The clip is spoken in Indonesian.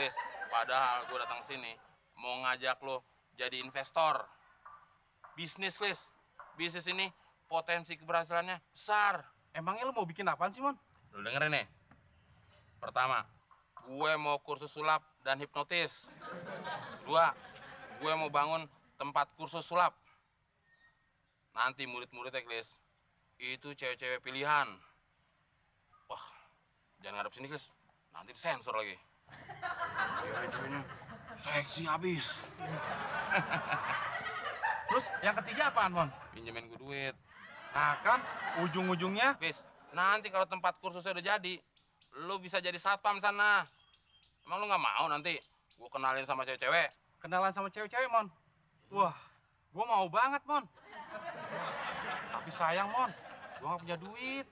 Lis, padahal gue datang sini mau ngajak lo jadi investor. Bisnis, Lis. Bisnis ini potensi keberhasilannya besar. Emangnya lu mau bikin apaan sih, Mon? Lo dengerin nih. Pertama, gue mau kursus sulap dan hipnotis. Kedua, gue mau bangun tempat kursus sulap. Nanti murid-muridnya, Lis, itu cewek-cewek pilihan. Wah, jangan ngadep sini, Lis. Nanti disensor lagi. Cewek-ceweknya seksi abis. Terus yang ketiga apaan, Mon? Pinjemin gue duit. Nah kan, ujung-ujungnya Lis, nanti kalau tempat kursusnya udah jadi, lu bisa jadi satpam sana. Emang lu nggak mau nanti gue kenalin sama cewek-cewek? kenalan sama cewek-cewek, Mon. Wah, gua mau banget, Mon. Tapi sayang, Mon, gua nggak punya duit.